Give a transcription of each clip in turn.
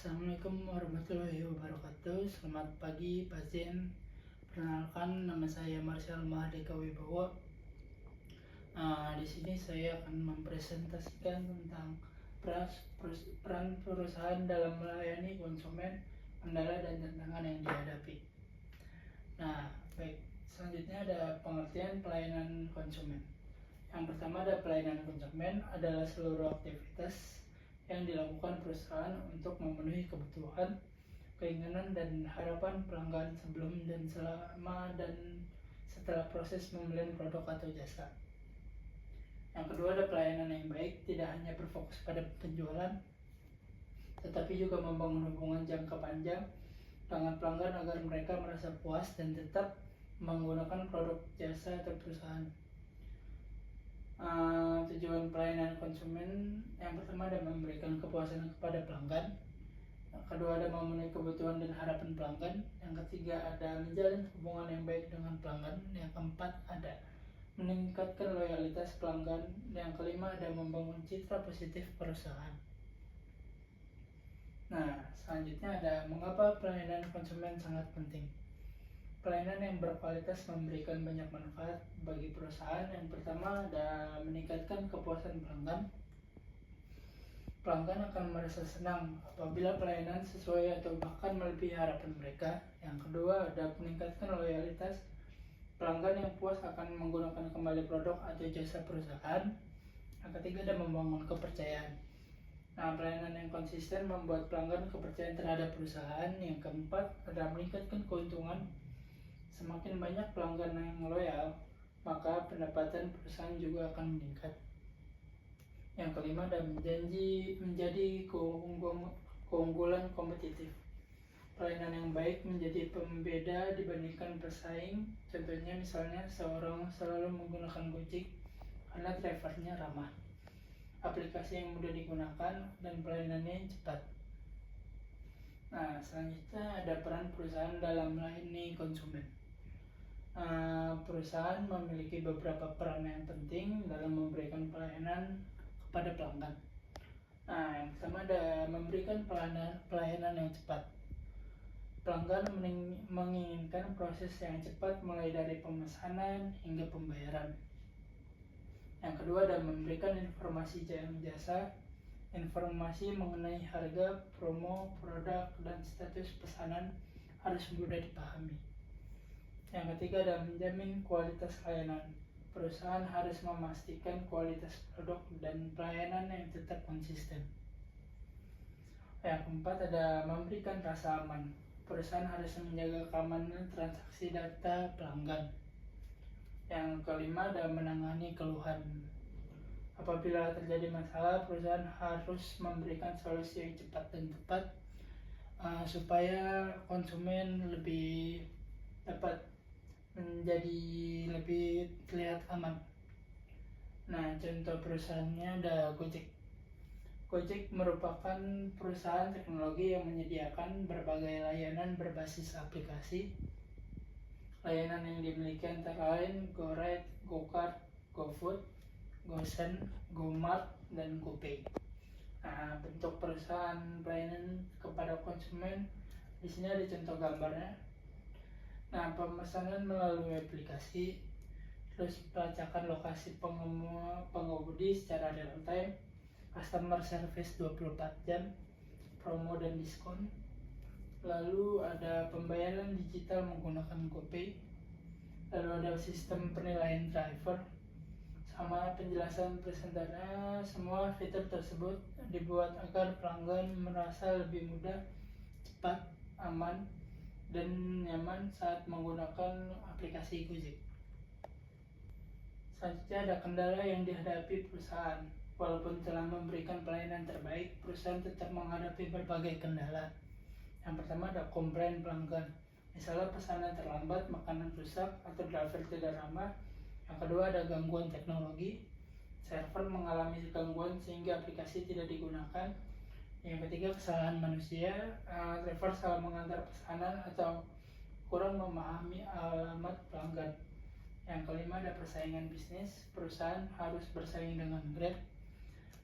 Assalamualaikum warahmatullahi wabarakatuh. Selamat pagi pasien. Perkenalkan, nama saya Marshall Mahardika Wibowo. Di sini saya akan mempresentasikan tentang peran perusahaan dalam melayani konsumen, kendala dan tantangan yang dihadapi. Baik. Selanjutnya ada pengertian pelayanan konsumen. Yang pertama ada pelayanan konsumen adalah seluruh aktivitas yang dilakukan perusahaan untuk memenuhi kebutuhan, keinginan, dan harapan pelanggan sebelum dan selama dan setelah proses pembelian produk atau jasa. Yang kedua ada pelayanan yang baik, tidak hanya berfokus pada penjualan, tetapi juga membangun hubungan jangka panjang dengan pelanggan agar mereka merasa puas dan tetap menggunakan produk jasa atau perusahaan. Tujuan pelayanan konsumen yang pertama ada memberikan kepuasan kepada pelanggan, yang kedua ada memenuhi kebutuhan dan harapan pelanggan, yang ketiga ada menjalin hubungan yang baik dengan pelanggan, yang keempat ada meningkatkan loyalitas pelanggan, yang kelima ada membangun citra positif perusahaan. Selanjutnya ada mengapa pelayanan konsumen sangat penting. Pelayanan yang berkualitas memberikan banyak manfaat bagi perusahaan. Yang pertama ada meningkatkan kepuasan pelanggan. Pelanggan akan merasa senang apabila pelayanan sesuai atau bahkan melebihi harapan mereka. Yang kedua ada meningkatkan loyalitas. Pelanggan yang puas akan menggunakan kembali produk atau jasa perusahaan. Yang ketiga ada membangun kepercayaan. Pelayanan yang konsisten membuat pelanggan kepercayaan terhadap perusahaan. Yang keempat ada meningkatkan keuntungan. Semakin banyak pelanggan yang loyal, maka pendapatan perusahaan juga akan meningkat. Yang kelima ada menjadi keunggulan kompetitif. Pelayanan yang baik menjadi pembeda dibandingkan pesaing. Contohnya misalnya seorang selalu menggunakan Gojek karena drivernya ramah, aplikasi yang mudah digunakan, dan pelayanannya yang cepat. Selanjutnya ada peran perusahaan dalam melayani konsumen. Perusahaan memiliki beberapa peran yang penting dalam memberikan pelayanan kepada pelanggan. Yang pertama ada memberikan pelayanan yang cepat. Pelanggan menginginkan proses yang cepat mulai dari pemesanan hingga pembayaran. Yang kedua ada memberikan informasi jasa. Informasi mengenai harga, promo, produk, dan status pesanan harus mudah dipahami. Yang ketiga ada menjamin kualitas layanan. Perusahaan harus memastikan kualitas produk dan pelayanan yang tetap konsisten. Yang keempat ada memberikan rasa aman. Perusahaan harus menjaga keamanan transaksi data pelanggan. Yang kelima ada menangani keluhan. Apabila terjadi masalah, perusahaan harus memberikan solusi yang cepat dan tepat supaya konsumen lebih dapat menjadi lebih terlihat aman. Contoh perusahaannya ada Gojek. Gojek merupakan perusahaan teknologi yang menyediakan berbagai layanan berbasis aplikasi. Layanan yang dimiliki antara lain GoRide, GoCar, GoFood, GoSend, GoMart, dan GoPay. Bentuk perusahaan pelayanan kepada konsumen di sini ada contoh gambarnya. Pemesanan melalui aplikasi, terus pelacakan lokasi pengemudi secara real time, customer service 24 jam, promo dan diskon. Lalu ada pembayaran digital menggunakan GoPay. Lalu ada sistem penilaian driver. Sama penjelasan presenternya, semua fitur tersebut dibuat agar pelanggan merasa lebih mudah, cepat, aman, dan nyaman saat menggunakan aplikasi Gojek. Selanjutnya ada kendala yang dihadapi perusahaan. Walaupun telah memberikan pelayanan terbaik, perusahaan tetap menghadapi berbagai kendala. Yang pertama ada komplain pelanggan. Misalnya pesanan terlambat, makanan rusak, atau driver tidak ramah. Yang kedua ada gangguan teknologi. Server mengalami gangguan sehingga aplikasi tidak digunakan. Yang ketiga kesalahan manusia, driver salah mengantar pesanan atau kurang memahami alamat pelanggan. Yang kelima ada persaingan bisnis. Perusahaan harus bersaing dengan Grab,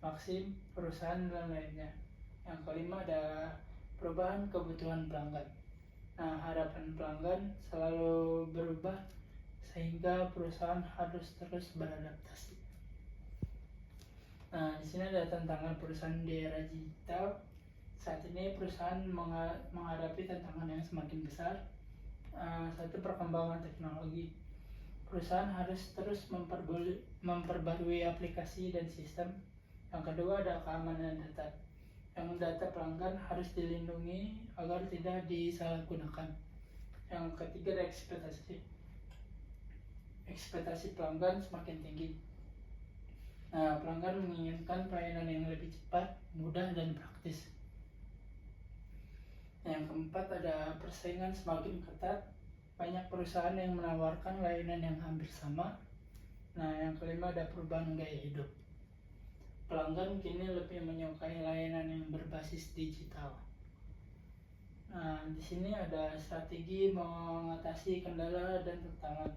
Maxim, perusahaan dan lainnya. Yang kelima ada perubahan kebutuhan pelanggan. Nah, harapan pelanggan selalu berubah sehingga perusahaan harus terus beradaptasi. Nah, di sini ada tantangan perusahaan di era digital. Saat ini perusahaan menghadapi tantangan yang semakin besar. Satu, perkembangan teknologi. Perusahaan harus terus memperbarui aplikasi dan sistem. Yang kedua, ada keamanan data. Yang data pelanggan harus dilindungi agar tidak disalahgunakan. Yang ketiga, ada ekspektasi pelanggan semakin tinggi. Nah, pelanggan menginginkan pelayanan yang lebih cepat, mudah, dan praktis. Yang keempat, ada persaingan semakin ketat. Banyak perusahaan yang menawarkan layanan yang hampir sama. Nah, yang kelima, ada perubahan gaya hidup. Pelanggan kini lebih menyukai layanan yang berbasis digital. Nah, di sini ada strategi mengatasi kendala dan tantangan.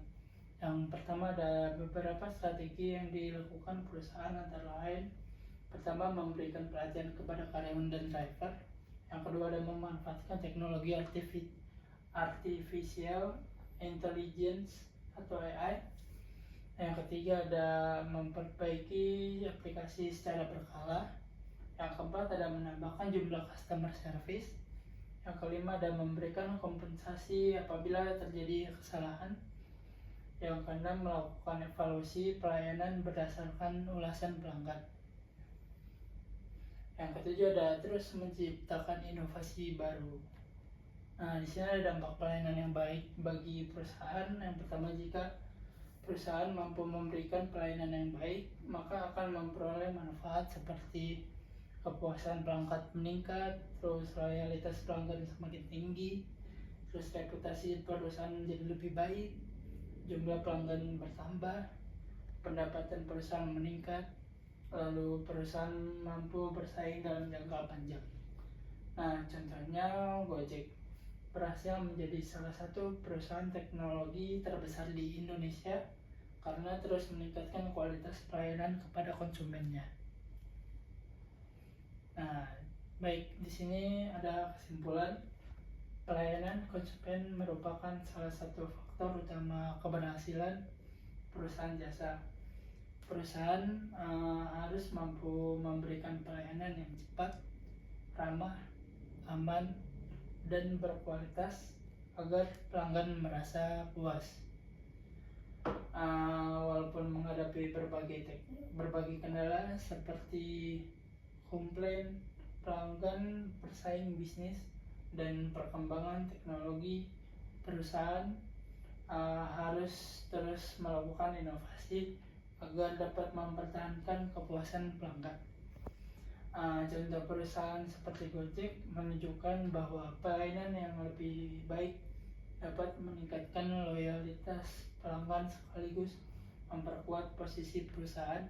Yang pertama, ada beberapa strategi yang dilakukan perusahaan, antara lain: pertama, memberikan pelatihan kepada karyawan dan driver. Yang kedua, ada memanfaatkan teknologi artificial intelligence atau AI. Yang ketiga, ada memperbaiki aplikasi secara berkala. Yang keempat, ada menambahkan jumlah customer service. Yang kelima, ada memberikan kompensasi apabila terjadi kesalahan. Yang keenam, melakukan evaluasi pelayanan berdasarkan ulasan pelanggan. Yang ketujuh, ada terus menciptakan inovasi baru. Nah, di sini ada dampak pelayanan yang baik bagi perusahaan. Yang pertama, jika perusahaan mampu memberikan pelayanan yang baik, maka akan memperoleh manfaat seperti kepuasan pelanggan meningkat, terus loyalitas pelanggan semakin tinggi, terus reputasi perusahaan menjadi lebih baik, jumlah pelanggan bertambah, pendapatan perusahaan meningkat, lalu perusahaan mampu bersaing dalam jangka panjang. Nah, contohnya Gojek berhasil menjadi salah satu perusahaan teknologi terbesar di Indonesia karena terus meningkatkan kualitas pelayanan kepada konsumennya. Nah, baik, di sini ada kesimpulan. Pelayanan konsumen merupakan salah satu faktor utama keberhasilan perusahaan jasa. Perusahaan harus mampu memberikan pelayanan yang cepat, ramah, aman, dan berkualitas agar pelanggan merasa puas. Walaupun menghadapi berbagai kendala seperti komplain pelanggan, persaing bisnis, dan perkembangan teknologi, perusahaan harus terus melakukan inovasi agar dapat mempertahankan kepuasan pelanggan. Contoh perusahaan seperti Gojek menunjukkan bahwa pelayanan yang lebih baik dapat meningkatkan loyalitas pelanggan sekaligus memperkuat posisi perusahaan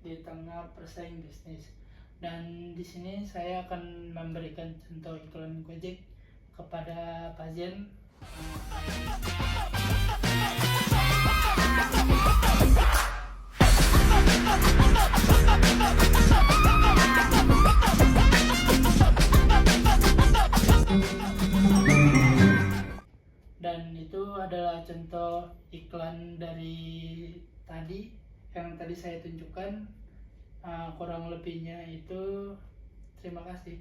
di tengah persaing bisnis. Dan di sini saya akan memberikan contoh iklan Gojek kepada pasien. Dan itu adalah contoh iklan dari tadi yang tadi saya tunjukkan. Kurang lebihnya itu, terima kasih.